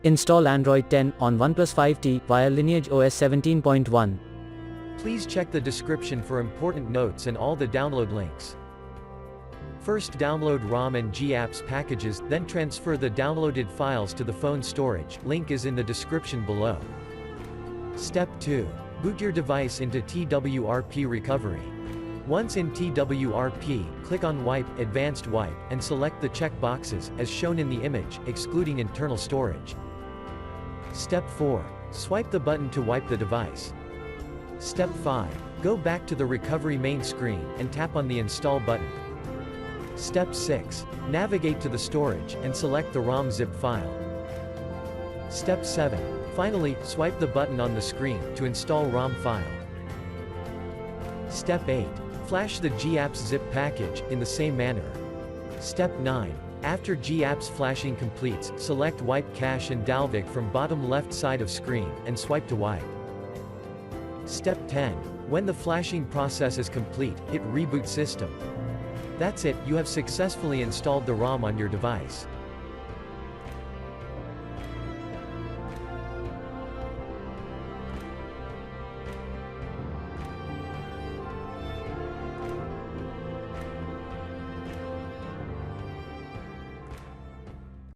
Install Android 10 on OnePlus 5T via LineageOS 17.1. Please check the description for important notes and all the download links. First, download ROM and GApps packages, then transfer the downloaded files to the phone storage. Link is in the description below. Step 2. Boot your device into TWRP recovery. Once in TWRP, click on Wipe, Advanced Wipe, and select the check boxes, as shown in the image, excluding internal storage. Step 4. Swipe the button to wipe the device. Step 5. Go back to the recovery main screen, and tap on the Install button. Step 6. Navigate to the storage, and select the ROM zip file. Step 7. Finally, swipe the button on the screen, to install ROM file. Step 8. Flash the GApps zip package, in the same manner. Step 9. After GApps flashing completes, select Wipe Cache and dalvik from bottom left side of screen, and swipe to wipe. Step 10. When the flashing process is complete, hit Reboot System. That's it, you have successfully installed the ROM on your device.